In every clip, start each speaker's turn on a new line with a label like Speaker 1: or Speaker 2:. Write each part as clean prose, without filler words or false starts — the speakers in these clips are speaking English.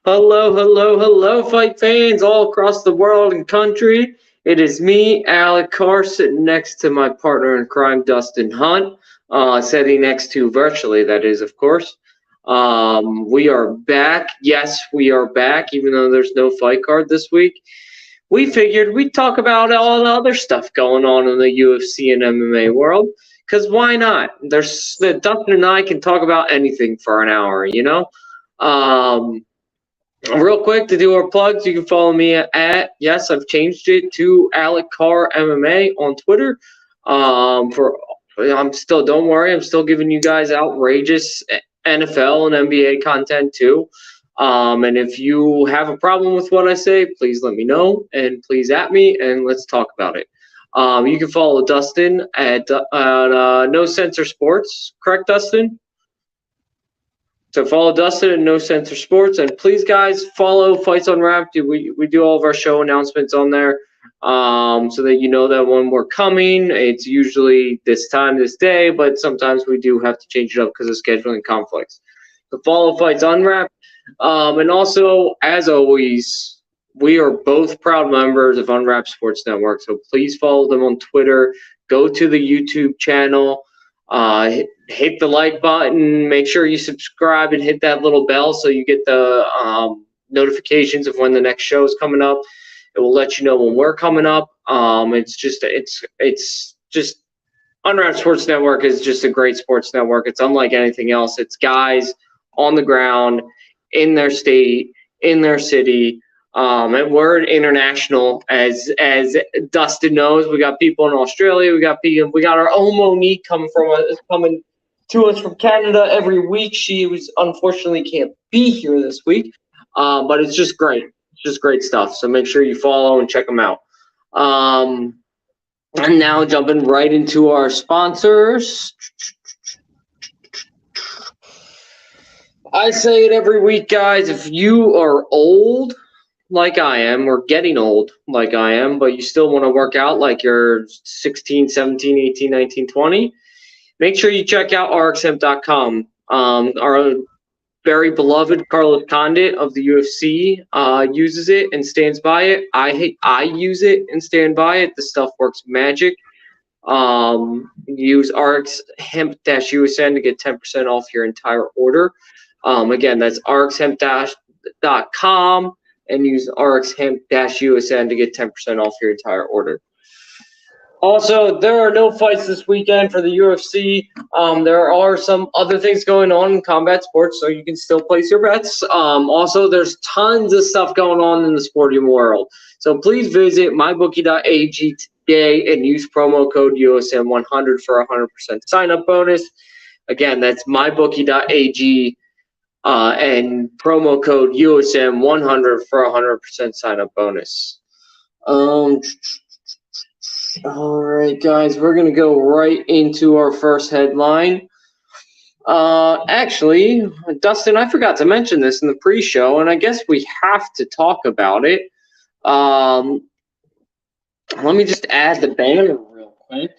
Speaker 1: Hello, hello, hello, fight fans all across the world and country. It is me, Alec Carr, sitting next to my partner in crime, Dustin Hunt, sitting next to virtually, that is, of course. We are back. Yes, we are back, even though there's no fight card this week. We figured we'd talk about all the other stuff going on in the UFC and MMA world, because why not? Dustin and I can talk about anything for an hour, you know? Um, Real quick to do our plugs, you can follow me at yes, I've changed it to Alec Carr MMA on Twitter. For I'm still don't worry, I'm still giving you guys outrageous NFL and NBA content too. And if you have a problem with what I say, please let me know and please at me and let's talk about it. You can follow Dustin at No Censor Sports, correct, Dustin? So follow Dustin at No Censor Sports, and please, guys, follow Fights Unwrapped. We do all of our show announcements on there, so that you know that when we're coming. It's usually this time, this day, but sometimes we do have to change it up because of scheduling conflicts. So follow Fights Unwrapped, and also, as always, we are both proud members of Unwrapped Sports Network. So please follow them on Twitter. Go to the YouTube channel. Hit the like button. Make sure you subscribe and hit that little bell so you get the notifications of when the next show is coming up. It will let you know when we're coming up. It's just Unwrapped Sports Network is just a great sports network. It's unlike anything else. It's guys on the ground in their state, in their city. And we're international, as Dustin knows. We got people in Australia. We got our own Monique coming to us from Canada every week. She unfortunately can't be here this week, but it's just great. It's just great stuff. So make sure you follow and check them out. And now jumping right into our sponsors. I say it every week, guys. If you are old like I am, or getting old like I am, but you still want to work out like you're 16, 17, 18, 19, 20, make sure you check out rxhemp.com. Our very beloved Carlos Condit of the UFC uses it and stands by it. I use it and stand by it. The stuff works magic. Use rxhemp-usn to get 10% off your entire order. Again, that's rxhemp.com and use rxhemp-usn to get 10% off your entire order. Also, there are no fights this weekend for the UFC. There are some other things going on in combat sports, so you can still place your bets. Also, there's tons of stuff going on in the sporting world. So please visit mybookie.ag today and use promo code USM100 for a 100% sign-up bonus. Again, that's mybookie.ag and promo code USM100 for a 100% sign-up bonus. All right, guys, we're going to go right into our first headline. Actually, Dustin, I forgot to mention this in the pre-show, and I guess we have to talk about it. Let me just add the banner real quick.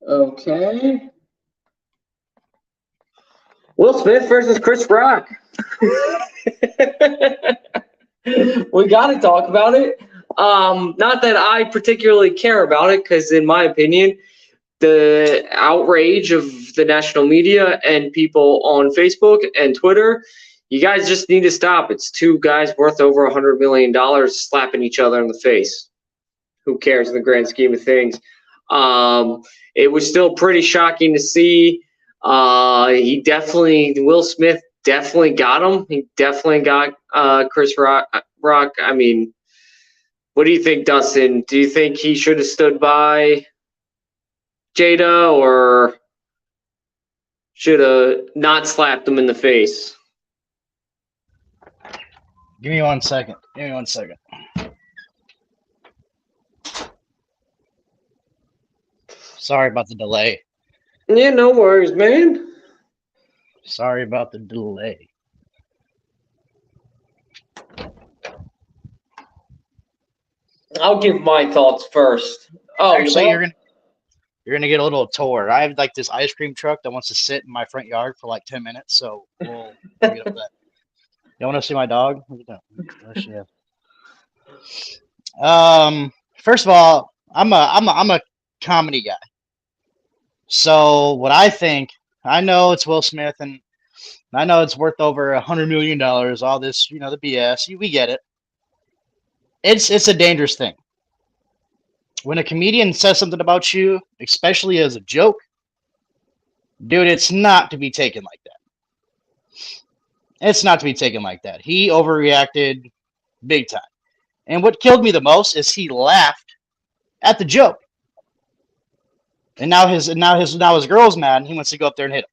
Speaker 1: Okay. Will Smith versus Chris Rock. We got to talk about it. Not that I particularly care about it, because in my opinion, the outrage of the national media and people on Facebook and Twitter, you guys just need to stop. It's two guys worth over $100 million slapping each other in the face. Who cares in the grand scheme of things? It was still pretty shocking to see. Will Smith definitely got him. He definitely got Chris Rock. I mean, what do you think, Dustin? Do you think he should have stood by Jada, or should have not slapped him in the face?
Speaker 2: Give me 1 second. Sorry about the delay.
Speaker 1: Yeah, no worries, man.
Speaker 2: Sorry about the delay.
Speaker 1: I'll give my thoughts first.
Speaker 2: Actually, you're You're gonna get a little tour. I have like this ice cream truck that wants to sit in my front yard for like 10 minutes, so we'll get up that. You want to see my dog? Look at that. Oh, shit. First of all, I'm a comedy guy. So what I think, I know it's Will Smith, and I know it's worth over $100 million. All this, you know, the BS. We get it. It's a dangerous thing. When a comedian says something about you, especially as a joke, dude, it's not to be taken like that. It's not to be taken like that. He overreacted big time. And what killed me the most is he laughed at the joke. And now his girl's mad and he wants to go up there and hit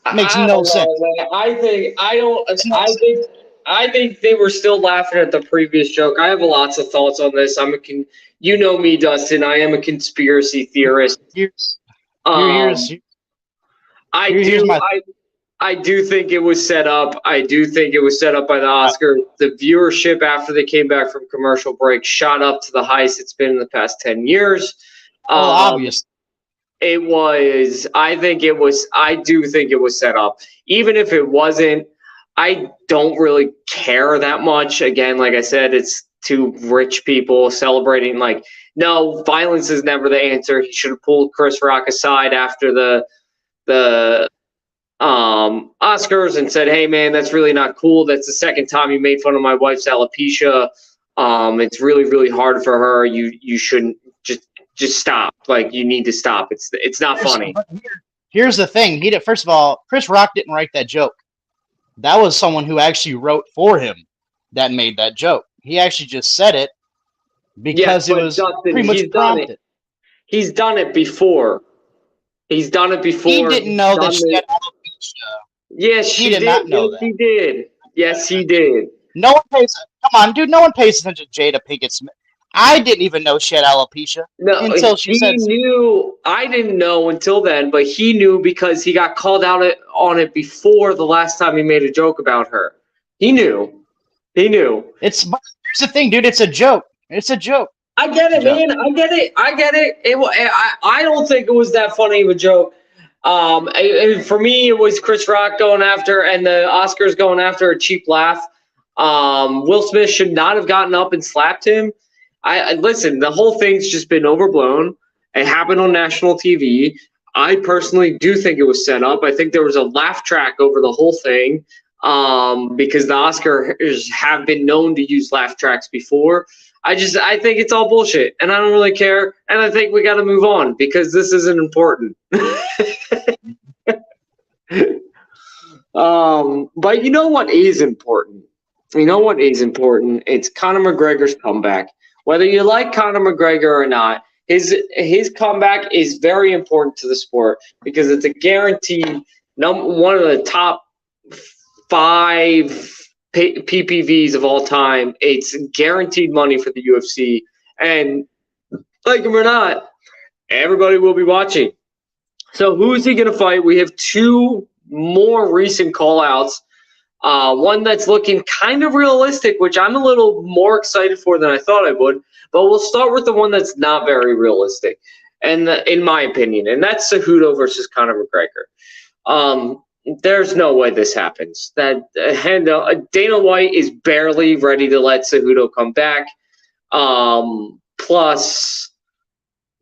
Speaker 2: him. Makes no sense.
Speaker 1: Man. I think they were still laughing at the previous joke. I have lots of thoughts on this. You know me, Dustin. I am a conspiracy theorist. I do think it was set up. I do think it was set up by the Oscars. The viewership after they came back from commercial break shot up to the highest it's been in the past 10 years.
Speaker 2: Obviously.
Speaker 1: It was. I do think it was set up. Even if it wasn't, I don't really care that much. Again, like I said, it's two rich people celebrating. Like, no, violence is never the answer. He should have pulled Chris Rock aside after the Oscars and said, "Hey, man, that's really not cool. That's the second time you made fun of my wife's alopecia. It's really, really hard for her. You shouldn't just stop. Like, you need to stop. It's not funny."
Speaker 2: Here's the thing. First of all, Chris Rock didn't write that joke. That was someone who actually wrote for him that made that joke. He actually just said it because it was pretty much prompted.
Speaker 1: He's done it before. He didn't
Speaker 2: know that she had alopecia.
Speaker 1: Yes,
Speaker 2: he did not know that.
Speaker 1: He did. Yes, he did.
Speaker 2: No one pays. Come on, dude. No one pays attention to Jada Pinkett Smith. I didn't even know she had alopecia until she said.
Speaker 1: He knew. I didn't know until then, but he knew because he got called out on it before the last time he made a joke about her. He knew.
Speaker 2: Here's the thing, dude. It's a joke.
Speaker 1: I get it, man. I get it. I don't think it was that funny of a joke. For me, it was Chris Rock going after and the Oscars going after a cheap laugh. Will Smith should not have gotten up and slapped him. Listen, the whole thing's just been overblown. It happened on national TV. I personally do think it was set up. I think there was a laugh track over the whole thing because the Oscars have been known to use laugh tracks before. I think it's all bullshit, and I don't really care. And I think we got to move on because this isn't important. But you know what is important? It's Conor McGregor's comeback. Whether you like Conor McGregor or not, his comeback is very important to the sport because it's a guaranteed one of the top 5 PPVs of all time. It's guaranteed money for the UFC, and like him or not, everybody will be watching. So who is he going to fight? We have 2 more recent call-outs. One that's looking kind of realistic, which I'm a little more excited for than I thought I would. But we'll start with the one that's not very realistic, and in my opinion, and that's Cejudo versus Conor McGregor. There's no way this happens. Dana White is barely ready to let Cejudo come back. Plus,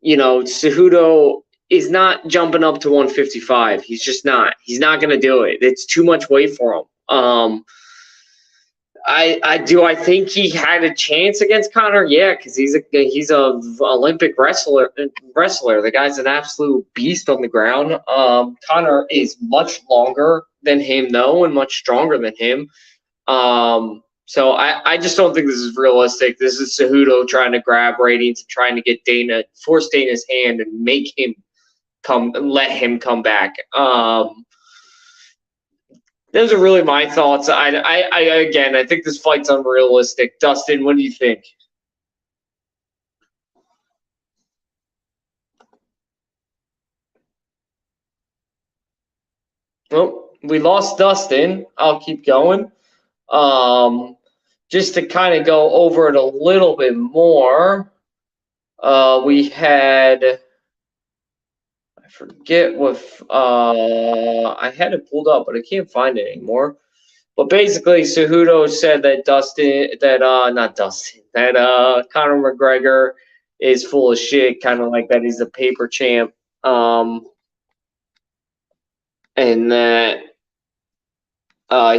Speaker 1: Cejudo is not jumping up to 155. He's just not. He's not going to do it. It's too much weight for him. I think he had a chance against Conor? Yeah, because he's a Olympic wrestler. The guy's an absolute beast on the ground. Conor is much longer than him, though, and much stronger than him. So I just don't think this is realistic. This is Cejudo trying to grab ratings and trying to force Dana's hand and make him let him come back. Those are really my thoughts. I think this fight's unrealistic. Dustin, what do you think? Well, we lost Dustin. I'll keep going. Just to kind of go over it a little bit more, we had forget what I had it pulled up, but I can't find it anymore. But basically, Cejudo said that Conor McGregor is full of shit, kind of like that he's a paper champ, and that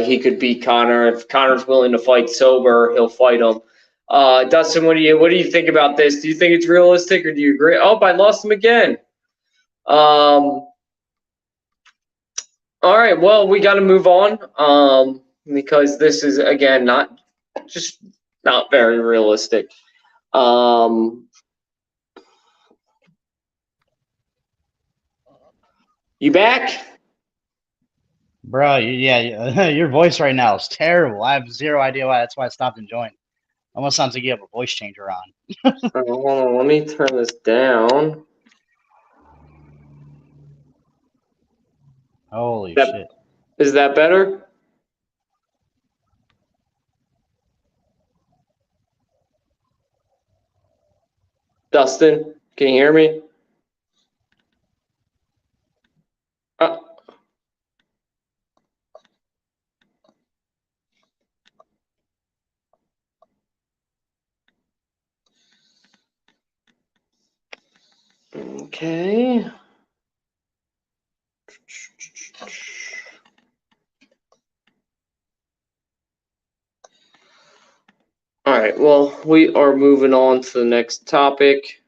Speaker 1: he could beat Conor. If Conor's willing to fight sober, he'll fight him. Dustin, what do you think about this? Do you think it's realistic, or do you agree? Oh, I lost him again. All right, well, we got to move on because this is again not very realistic. You back?
Speaker 2: Bro, yeah, your voice right now is terrible. I have zero idea why. That's why I stopped enjoying. Almost sounds like you have a voice changer on.
Speaker 1: Hold on, let me turn this down.
Speaker 2: Holy shit.
Speaker 1: Is that better? Dustin, can you hear me? Okay. All right, well, we are moving on to the next topic.